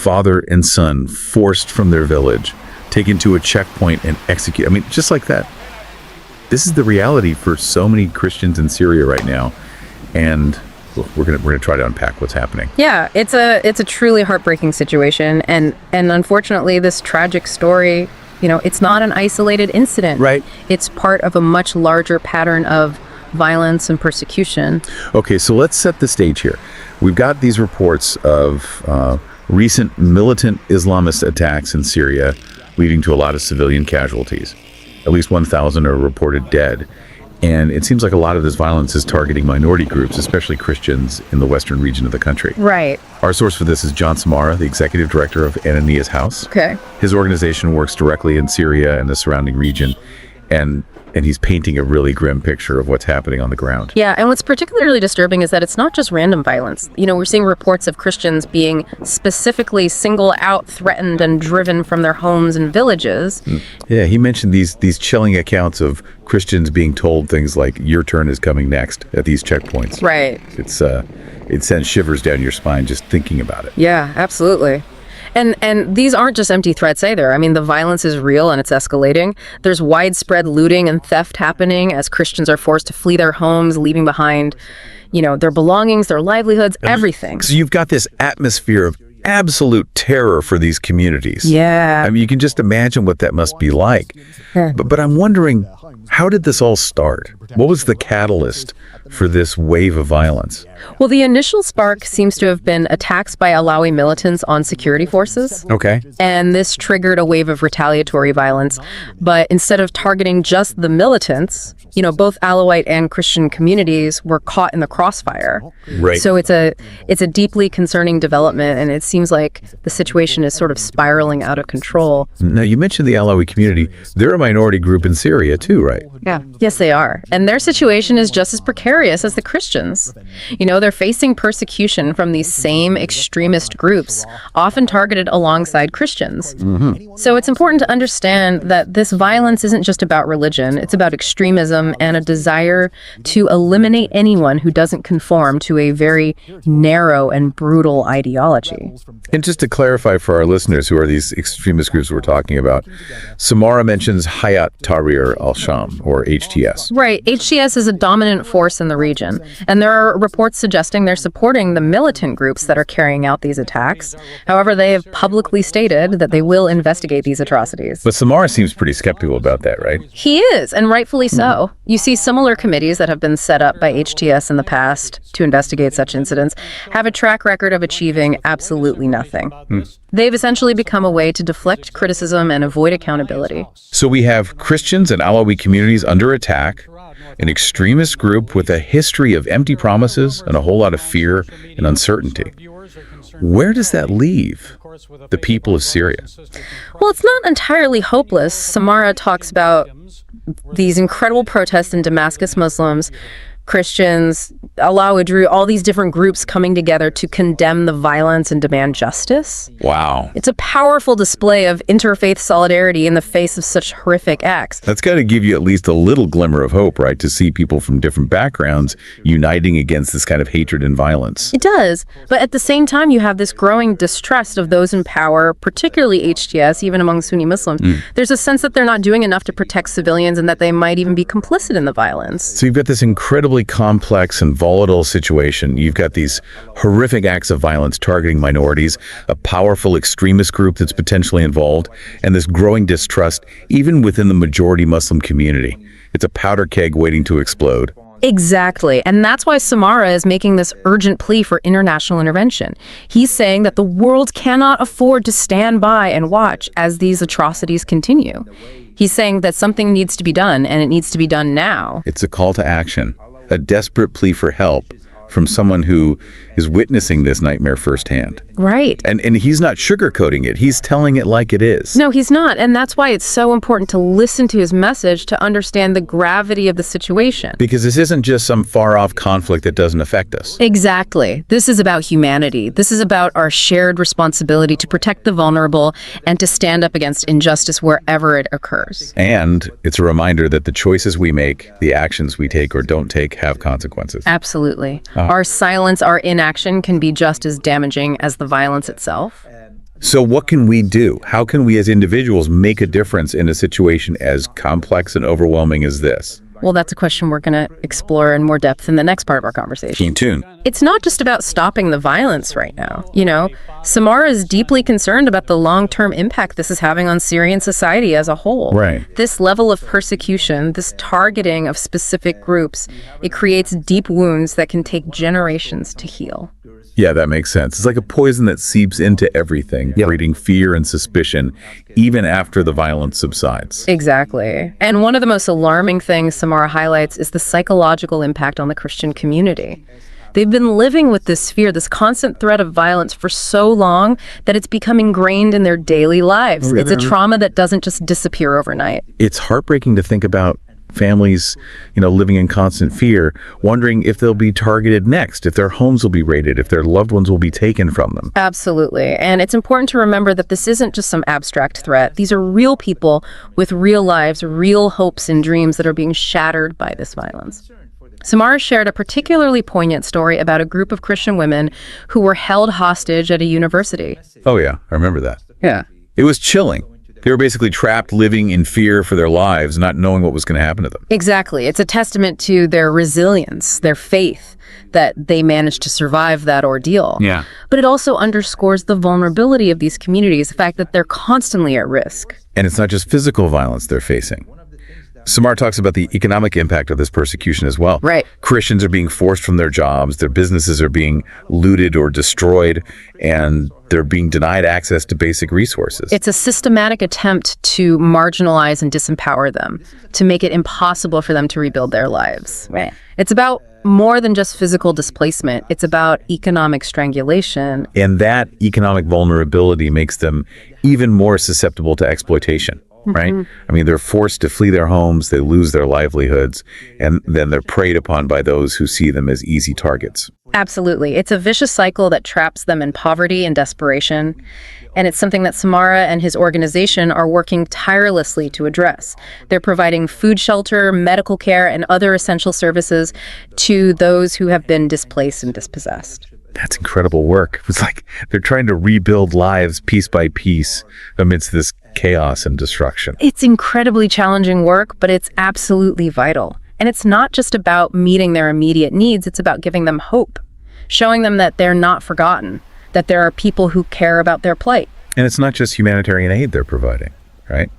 father and son forced from their village, taken to a checkpoint and executed. I mean, just like that. This is the reality for so many Christians in Syria right now. And we're gonna try to unpack what's happening. Yeah, it's a truly heartbreaking situation, and unfortunately, this tragic story, it's not an isolated incident. Right. It's part of a much larger pattern of violence and persecution. Okay, so let's set the stage here. We've got these reports of recent militant Islamist attacks in Syria, leading to a lot of civilian casualties. At least 1,000 are reported dead. And it seems like a lot of this violence is targeting minority groups, especially Christians in the western region of the country. Right. Our source for this is John Samara, the executive director of Ananias House. Okay. His organization works directly in Syria and the surrounding region, and he's painting a really grim picture of what's happening on the ground. Yeah, and what's particularly disturbing is that it's not just random violence. We're seeing reports of Christians being specifically singled out, threatened, and driven from their homes and villages. Yeah, he mentioned these chilling accounts of Christians being told things like, your turn is coming next at these checkpoints. Right. It sends shivers down your spine just thinking about it. Yeah, absolutely. And these aren't just empty threats either. I mean, the violence is real and it's escalating. There's widespread looting and theft happening as Christians are forced to flee their homes, leaving behind, their belongings, their livelihoods, everything. So you've got this atmosphere of absolute terror for these communities. Yeah. I mean, you can just imagine what that must be like. Yeah. But I'm wondering, how did this all start? What was the catalyst for this wave of violence? Well, the initial spark seems to have been attacks by Alawi militants on security forces. Okay. And this triggered a wave of retaliatory violence. But instead of targeting just the militants, both Alawite and Christian communities were caught in the crossfire. Right. So it's a deeply concerning development, and it seems like the situation is sort of spiraling out of control. Now, you mentioned the Alawi community. They're a minority group in Syria too, right? Yeah. Yes, they are. And their situation is just as precarious as the Christians. They're facing persecution from these same extremist groups, often targeted alongside Christians. Mm-hmm. So it's important to understand that this violence isn't just about religion. It's about extremism and a desire to eliminate anyone who doesn't conform to a very narrow and brutal ideology. And just to clarify for our listeners who are these extremist groups we're talking about, Samara mentions Hayat Tahrir al-Sham, or HTS. Right. HTS is a dominant force in the region, and there are reports suggesting they're supporting the militant groups that are carrying out these attacks. However, they have publicly stated that they will investigate these atrocities. But Samara seems pretty skeptical about that, right? He is, and rightfully so. You see similar committees that have been set up by HTS in the past to investigate such incidents have a track record of achieving absolutely nothing. They've essentially become a way to deflect criticism and avoid accountability. So we have Christians and Alawi communities under attack, an extremist group with a history of empty promises and a whole lot of fear and uncertainty. Where does that leave the people of Syria? Well, it's not entirely hopeless. Samara talks about these incredible protests in Damascus, Muslims, Christians, Alawi, Druze, all these different groups coming together to condemn the violence and demand justice. Wow. It's a powerful display of interfaith solidarity in the face of such horrific acts. That's got to give you at least a little glimmer of hope, right? To see people from different backgrounds uniting against this kind of hatred and violence. It does. But at the same time, you have this growing distrust of those in power, particularly HTS, even among Sunni Muslims. There's a sense that they're not doing enough to protect civilians and that they might even be complicit in the violence. So you've got this incredibly complex and volatile situation. You've got these horrific acts of violence targeting minorities, a powerful extremist group that's potentially involved, and this growing distrust even within the majority Muslim community. It's a powder keg waiting to explode. Exactly. And that's why Samara is making this urgent plea for international intervention. He's saying that the world cannot afford to stand by and watch as these atrocities continue. He's saying that something needs to be done, and it needs to be done now. It's a call to action, a desperate plea for help from someone who is witnessing this nightmare firsthand. Right. And he's not sugarcoating it. He's telling it like it is. No, he's not. And that's why it's so important to listen to his message to understand the gravity of the situation. Because this isn't just some far-off conflict that doesn't affect us. Exactly. This is about humanity. This is about our shared responsibility to protect the vulnerable and to stand up against injustice wherever it occurs. And it's a reminder that the choices we make, the actions we take or don't take, have consequences. Absolutely. Our silence, our inaction can be just as damaging as the violence itself. So what can we do? How can we as individuals make a difference in a situation as complex and overwhelming as this? Well, that's a question we're going to explore in more depth in the next part of our conversation. Keen tune. It's not just about stopping the violence right now. Samara is deeply concerned about the long-term impact this is having on Syrian society as a whole. Right. This level of persecution, this targeting of specific groups, it creates deep wounds that can take generations to heal. Yeah, that makes sense. It's like a poison that seeps into everything, breeding fear and suspicion, even after the violence subsides. Exactly. And one of the most alarming things Samara highlights is the psychological impact on the Christian community. They've been living with this fear, this constant threat of violence for so long that it's become ingrained in their daily lives. It's a trauma that doesn't just disappear overnight. It's heartbreaking to think about families, living in constant fear, wondering if they'll be targeted next, if their homes will be raided, if their loved ones will be taken from them. Absolutely. And it's important to remember that this isn't just some abstract threat. These are real people with real lives, real hopes and dreams that are being shattered by this violence. Samara shared a particularly poignant story about a group of Christian women who were held hostage at a university. Oh yeah, I remember that. Yeah. It was chilling. They were basically trapped living in fear for their lives, not knowing what was going to happen to them. Exactly. It's a testament to their resilience, their faith, that they managed to survive that ordeal. Yeah. But it also underscores the vulnerability of these communities, the fact that they're constantly at risk. And it's not just physical violence they're facing. Samar talks about the economic impact of this persecution as well. Right. Christians are being forced from their jobs, their businesses are being looted or destroyed, and they're being denied access to basic resources. It's a systematic attempt to marginalize and disempower them, to make it impossible for them to rebuild their lives. Right. It's about more than just physical displacement. It's about economic strangulation. And that economic vulnerability makes them even more susceptible to exploitation. Right? I mean, they're forced to flee their homes, they lose their livelihoods, and then they're preyed upon by those who see them as easy targets. Absolutely. It's a vicious cycle that traps them in poverty and desperation. And it's something that Samara and his organization are working tirelessly to address. They're providing food, shelter, medical care, and other essential services to those who have been displaced and dispossessed. That's incredible work. It's like they're trying to rebuild lives piece by piece amidst this chaos and destruction. It's incredibly challenging work, but it's absolutely vital. And it's not just about meeting their immediate needs, it's about giving them hope, showing them that they're not forgotten, that there are people who care about their plight. And it's not just humanitarian aid they're providing, right?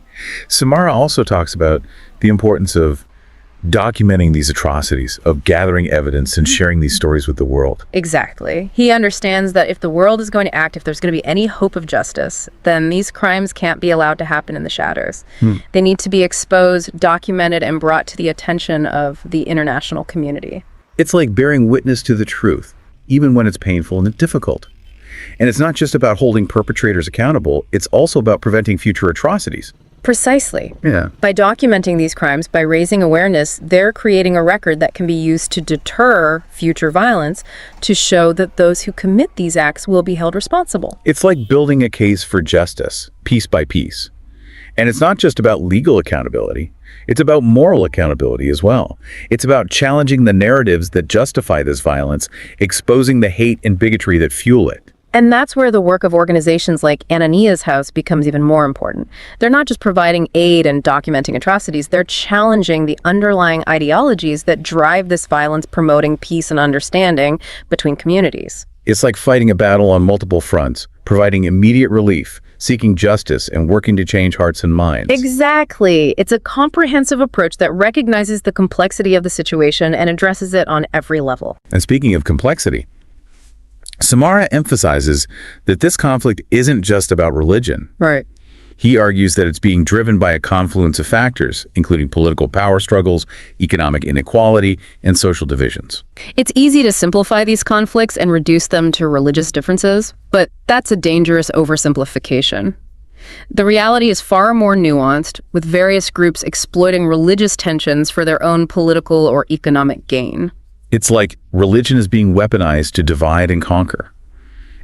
Samara also talks about the importance of documenting these atrocities, of gathering evidence and sharing these stories with the world. Exactly. He understands that if the world is going to act, if there's going to be any hope of justice, then these crimes can't be allowed to happen in the shadows. They need to be exposed, documented, and brought to the attention of the international community. It's like bearing witness to the truth, even when it's painful and difficult. And it's not just about holding perpetrators accountable, it's also about preventing future atrocities. Precisely. Yeah. By documenting these crimes, by raising awareness, they're creating a record that can be used to deter future violence, to show that those who commit these acts will be held responsible. It's like building a case for justice, piece by piece. And it's not just about legal accountability, it's about moral accountability as well. It's about challenging the narratives that justify this violence, exposing the hate and bigotry that fuel it. And that's where the work of organizations like Anania's House becomes even more important. They're not just providing aid and documenting atrocities, they're challenging the underlying ideologies that drive this violence, promoting peace and understanding between communities. It's like fighting a battle on multiple fronts, providing immediate relief, seeking justice, and working to change hearts and minds. Exactly. It's a comprehensive approach that recognizes the complexity of the situation and addresses it on every level. And speaking of complexity, Samara emphasizes that this conflict isn't just about religion. Right. He argues that it's being driven by a confluence of factors, including political power struggles, economic inequality, and social divisions. It's easy to simplify these conflicts and reduce them to religious differences, but that's a dangerous oversimplification. The reality is far more nuanced, with various groups exploiting religious tensions for their own political or economic gain. It's like religion is being weaponized to divide and conquer.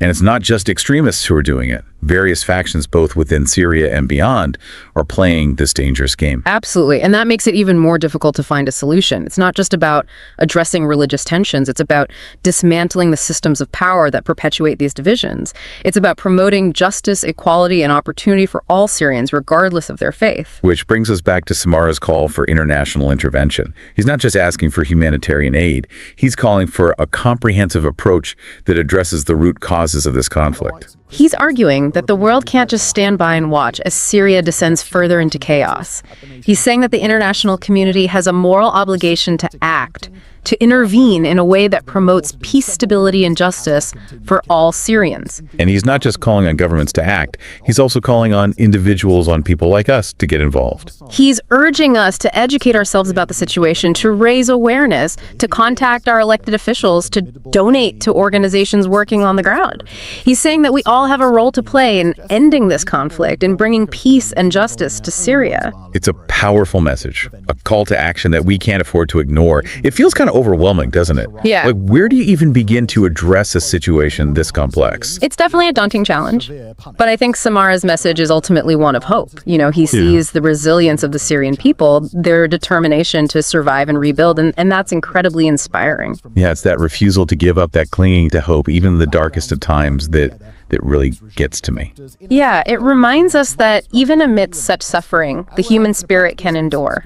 And it's not just extremists who are doing it. various factions both within Syria and beyond are playing this dangerous game. Absolutely. And that makes it even more difficult to find a solution. It's not just about addressing religious tensions. It's about dismantling the systems of power that perpetuate these divisions. It's about promoting justice, equality, and opportunity for all Syrians, regardless of their faith. Which brings us back to Samara's call for international intervention. He's not just asking for humanitarian aid. He's calling for a comprehensive approach that addresses the root causes of this conflict. He's arguing that the world can't just stand by and watch as Syria descends further into chaos. He's saying that the international community has a moral obligation to act, to intervene in a way that promotes peace, stability, and justice for all Syrians. And he's not just calling on governments to act, he's also calling on individuals, on people like us, to get involved. He's urging us to educate ourselves about the situation, to raise awareness, to contact our elected officials, to donate to organizations working on the ground. He's saying that we all have a role to play in ending this conflict and bringing peace and justice to Syria. It's a powerful message, a call to action that we can't afford to ignore. It feels kind of overwhelming, doesn't it? Yeah. Like, where do you even begin to address a situation this complex? It's definitely a daunting challenge, but I think Samara's message is ultimately one of hope. He sees the resilience of the Syrian people, their determination to survive and rebuild, and that's incredibly inspiring. Yeah, it's that refusal to give up, that clinging to hope, even in the darkest of times, that really gets to me. Yeah, it reminds us that even amidst such suffering, the human spirit can endure.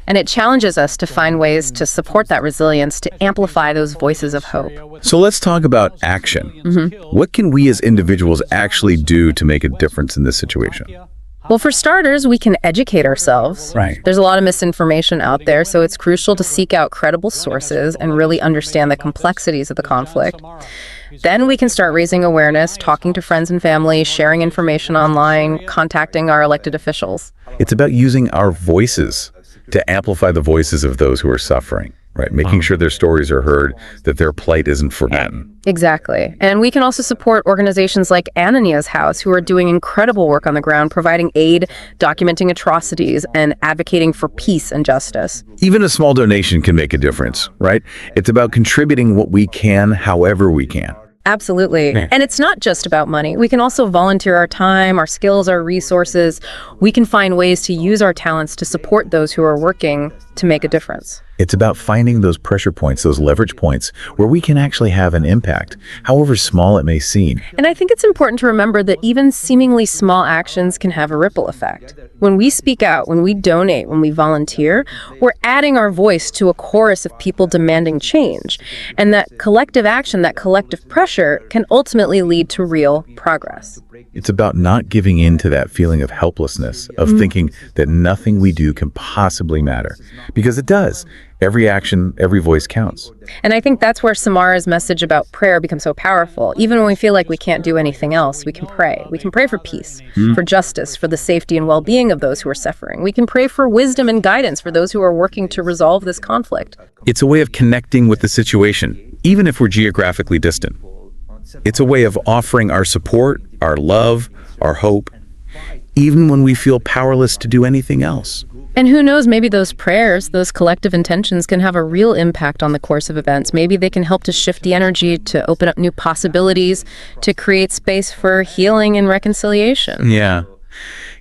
And it challenges us to find ways to support that resilience, to amplify those voices of hope. So let's talk about action. What can we as individuals actually do to make a difference in this situation? Well, for starters, we can educate ourselves. Right. There's a lot of misinformation out there, so it's crucial to seek out credible sources and really understand the complexities of the conflict. Then we can start raising awareness, talking to friends and family, sharing information online, contacting our elected officials. It's about using our voices to amplify the voices of those who are suffering, right? Making sure their stories are heard, that their plight isn't forgotten. Exactly. And we can also support organizations like Anania's House, who are doing incredible work on the ground, providing aid, documenting atrocities, and advocating for peace and justice. Even a small donation can make a difference, right? It's about contributing what we can, however we can. Absolutely. And it's not just about money. We can also volunteer our time, our skills, our resources. We can find ways to use our talents to support those who are working to make a difference. It's about finding those pressure points, those leverage points, where we can actually have an impact, however small it may seem. And I think it's important to remember that even seemingly small actions can have a ripple effect. When we speak out, when we donate, when we volunteer, we're adding our voice to a chorus of people demanding change. And that collective action, that collective pressure, can ultimately lead to real progress. It's about not giving in to that feeling of helplessness, of thinking that nothing we do can possibly matter. Because it does. Every action, every voice counts. And I think that's where Samara's message about prayer becomes so powerful. Even when we feel like we can't do anything else, we can pray. We can pray for peace, for justice, for the safety and well-being of those who are suffering. We can pray for wisdom and guidance for those who are working to resolve this conflict. It's a way of connecting with the situation, even if we're geographically distant. It's a way of offering our support, our love, our hope, even when we feel powerless to do anything else. And who knows, maybe those prayers, those collective intentions can have a real impact on the course of events. Maybe they can help to shift the energy, to open up new possibilities, to create space for healing and reconciliation. Yeah.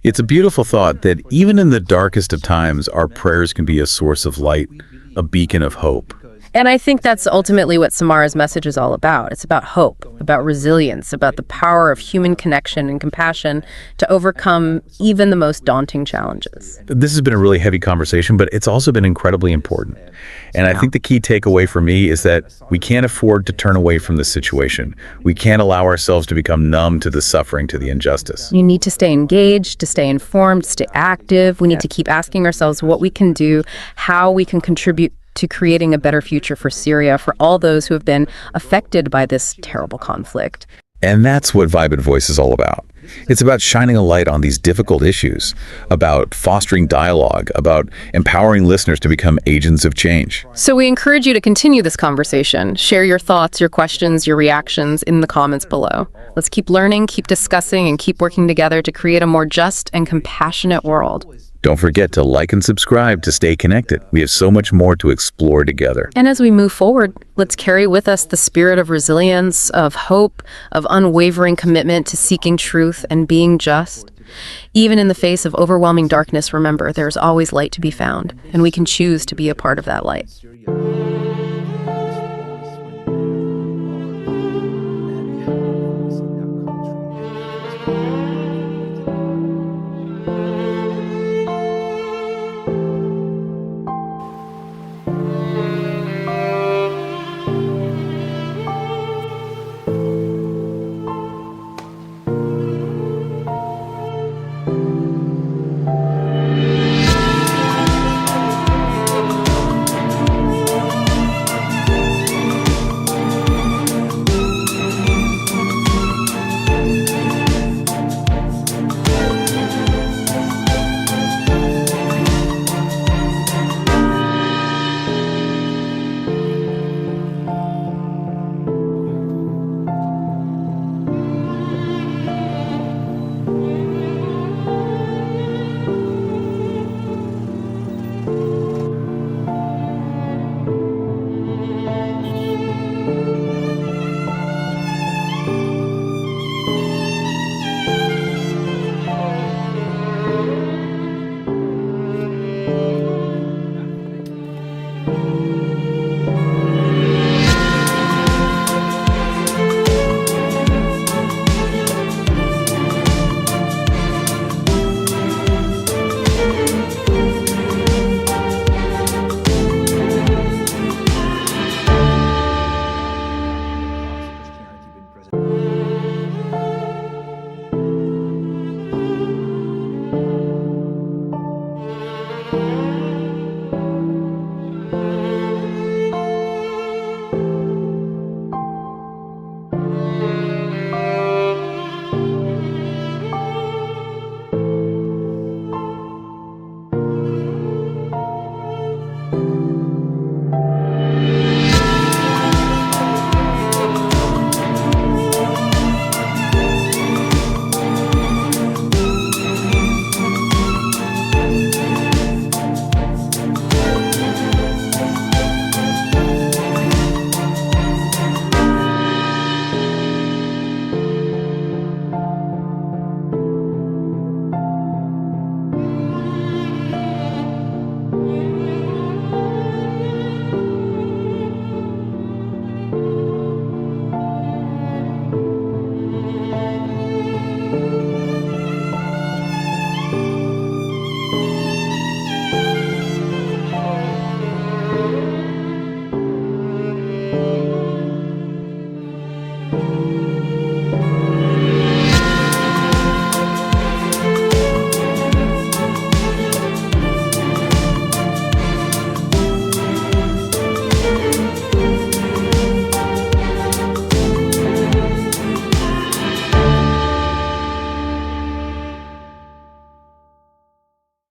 It's a beautiful thought that even in the darkest of times, our prayers can be a source of light, a beacon of hope. And I think that's ultimately what Samara's message is all about. It's about hope, about resilience, about the power of human connection and compassion to overcome even the most daunting challenges. This has been a really heavy conversation, but it's also been incredibly important. And I think the key takeaway for me is that we can't afford to turn away from this situation. We can't allow ourselves to become numb to the suffering, to the injustice. You need to stay engaged, to stay informed, to stay active. We need to keep asking ourselves what we can do, how we can contribute to creating a better future for Syria, for all those who have been affected by this terrible conflict. And that's what Vibrant Voice is all about. It's about shining a light on these difficult issues, about fostering dialogue, about empowering listeners to become agents of change. So we encourage you to continue this conversation. Share your thoughts, your questions, your reactions in the comments below. Let's keep learning, keep discussing, and keep working together to create a more just and compassionate world. Don't forget to like and subscribe to stay connected. We have so much more to explore together. And as we move forward, let's carry with us the spirit of resilience, of hope, of unwavering commitment to seeking truth and being just. Even in the face of overwhelming darkness, remember, there's always light to be found, and we can choose to be a part of that light.